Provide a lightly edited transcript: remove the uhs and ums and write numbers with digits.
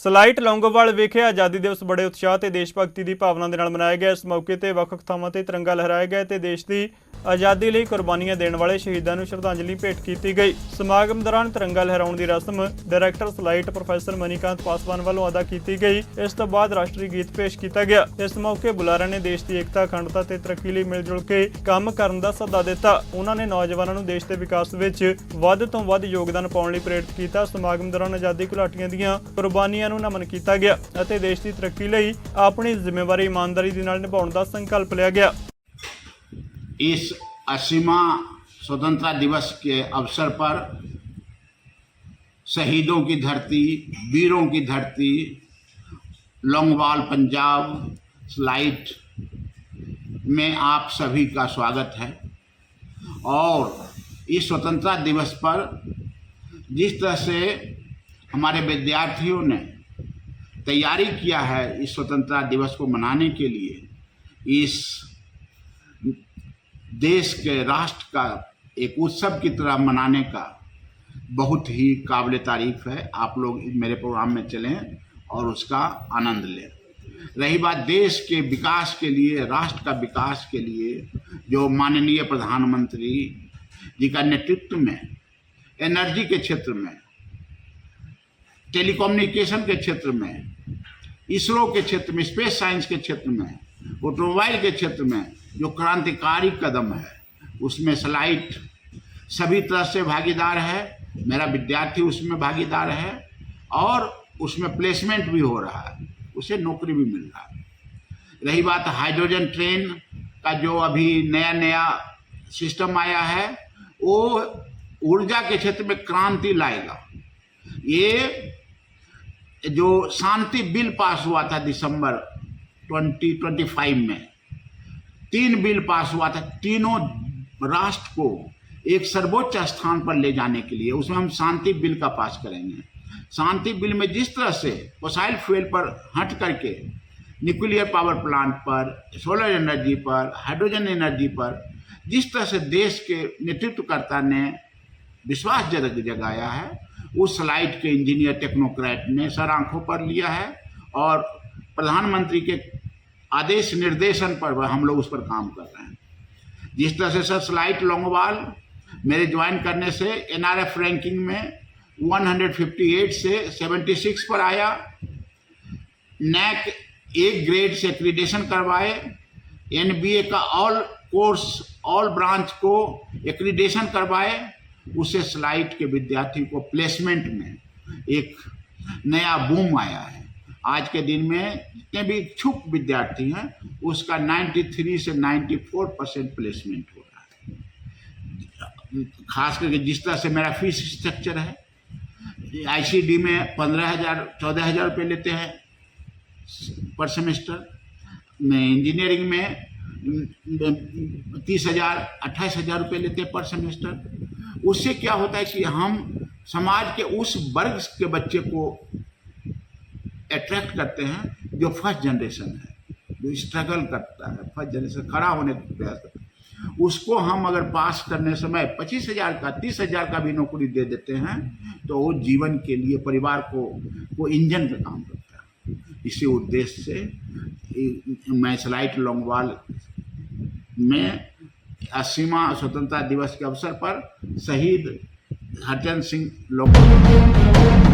Slight Longowal ਵਿਖੇ ਆਜ਼ਾਦੀ ਦਿਵਸ ਬੜੇ ਉਤਸ਼ਾਹ ਤੇ ਦੇਸ਼ ਭਗਤੀ ਦੀ ਭਾਵਨਾ ਦੇ ਨਾਲ ਮਨਾਇਆ ਗਿਆ। ਇਸ ਮੌਕੇ ਤੇ ਵੱਖ-ਵੱਖ ਥਾਵਾਂ ਤੇ ਤਿਰੰਗਾ ਲਹਿਰਾਇਆ ਗਿਆ ਤੇ ਦੇਸ਼ ਦੀ ਆਜ਼ਾਦੀ ਲਈ ਕੁਰਬਾਨੀਆਂ ਦੇਣ ਵਾਲੇ ਸ਼ਹੀਦਾਂ ਨੂੰ ਸ਼ਰਧਾਂਜਲੀ ਭੇਟ ਕੀਤੀ ਗਈ। ਸਮਾਗਮ ਦੌਰਾਨ ਤਿਰੰਗਾ ਲਹਿਰਾਉਣ ਦੀ ਰਸਮ ਡਾਇਰੈਕਟਰ ਸਲਾਈਟ ਪ੍ਰੋਫੈਸਰ ਮਨੀਕਾਂਤ ਪਾਸਵਾਨ ਵੱਲੋਂ ਅਦਾ ਕੀਤੀ ਗਈ। ਇਸ ਤੋਂ ਬਾਅਦ ਰਾਸ਼ਟਰੀ ਗੀਤ ਪੇਸ਼ ਕੀਤਾ ਗਿਆ। ਇਸ ਮੌਕੇ ਬੁਲਾਰਿਆਂ ਨੇ ਦੇਸ਼ ਦੀ ਏਕਤਾ, ਅਖੰਡਤਾ ਤੇ ਤਰੱਕੀ ਲਈ ਮਿਲ ਜੁਲ ਕੇ ਕੰਮ ਕਰਨ ਦਾ ਸੱਦਾ ਦਿੱਤਾ। ਉਹਨਾਂ ਨੇ ਨੌਜਵਾਨਾਂ ਨੂੰ ਦੇਸ਼ ਦੇ ਵਿਕਾਸ ਵਿੱਚ ਵੱਧ ਤੋਂ ਵੱਧ ਯੋਗਦਾਨ ਪਾਉਣ ਲਈ ਪ੍ਰੇਰਿਤ ਕੀਤਾ। ਸਮਾਗਮ ਦੌਰਾਨ ਆਜ਼ਾਦੀ ਘੁਲਾਟੀਆਂ ਦੀਆਂ ਕੁਰਬਾਨੀਆਂ ਨੂੰ ਨਮਨ ਕੀਤਾ ਗਿਆ ਅਤੇ ਦੇਸ਼ ਦੀ ਤਰੱਕੀ ਲਈ ਆਪਣੀ ਜ਼ਿੰਮੇਵਾਰੀ ਈਮਾਨਦਾਰੀ ਦੇ ਨਾਲ ਨਿਭਾਉਣ ਦਾ ਸੰਕल्प लिया गया। इस 80वां स्वतंत्रता दिवस के अवसर पर शहीदों की धरती, वीरों की धरती लौंगोवाल पंजाब स्लाइट में आप सभी का स्वागत है। और इस स्वतंत्रता दिवस पर जिस तरह से हमारे विद्यार्थियों ने तैयारी किया है इस स्वतंत्रता दिवस को मनाने के लिए, इस देश के राष्ट्र का एक उत्सव की तरह मनाने का बहुत ही काबिल तारीफ है। आप लोग मेरे प्रोग्राम में चलें और उसका आनंद लें। रही बात देश के विकास के लिए, राष्ट्र का विकास के लिए जो माननीय प्रधानमंत्री जी का नेतृत्व में एनर्जी के क्षेत्र में, टेलीकम्युनिकेशन के क्षेत्र में, इसरो के क्षेत्र में, स्पेस साइंस के क्षेत्र में, ऑटोमोबाइल के क्षेत्र में जो क्रांतिकारी कदम है, उसमें स्लाइट सभी तरह से भागीदार है। मेरा विद्यार्थी उसमें भागीदार है और उसमें प्लेसमेंट भी हो रहा है, उसे नौकरी भी मिल रहा है। रही बात हाइड्रोजन ट्रेन का जो अभी नया सिस्टम आया है, वो ऊर्जा के क्षेत्र में क्रांति लाएगा। ये जो शांति बिल पास हुआ था दिसंबर 2025 में, 3 बिल पास हुआ था, तीनों राष्ट्र को एक सर्वोच्च स्थान पर ले जाने के लिए, उसमें हम शांति बिल का पास करेंगे। शांति बिल में जिस तरह से फॉसिल फ्यूल पर हट करके न्यूक्लियर पावर प्लांट पर, सोलर एनर्जी पर, हाइड्रोजन एनर्जी पर जिस तरह से देश के नेतृत्वकर्ता ने विश्वास जगाया है, उस स्लाइट के इंजीनियर टेक्नोक्रेट ने सर आंखों पर लिया है और प्रधानमंत्री के आदेश निर्देशन पर हम लोग उस पर काम कर रहे हैं। जिस तरह से सर स्लाइट लौंगोवाल मेरे ज्वाइन करने से NRF रैंकिंग में 158 से 76 पर आया, NAC एक ग्रेड से एक्रीडेशन करवाए, NBA का ऑल कोर्स ऑल ब्रांच को एक्रीडेशन करवाए, उससे स्लाइट के विद्यार्थी को प्लेसमेंट में एक नया बूम आया है। आज के दिन में जितने भी इच्छुक विद्यार्थी हैं, उसका 93 से 94% प्लेसमेंट हो रहा है। खास करके जिस तरह से मेरा फीस स्ट्रक्चर है, ICD में 15,000-14,000 रुपये लेते हैं पर सेमेस्टर, में इंजीनियरिंग में 30,000-28,000 रुपये लेते हैं पर सेमेस्टर। उससे क्या होता है कि हम समाज के उस वर्ग के बच्चे को अट्रैक्ट करते हैं जो फर्स्ट जनरेशन है, जो स्ट्रगल करता है, फर्स्ट जनरेशन खड़ा होने का प्रयास करता है। उसको हम अगर पास करने समय 25,000 का, 30,000 का भी नौकरी दे देते हैं, तो वो जीवन के लिए परिवार को इंजन का काम करता है। इसी उद्देश्य से मैं स्लाइट लौंगोवाल में 80वां स्वतंत्रता दिवस के अवसर पर शहीद हरचंद सिंह लौंगोवाल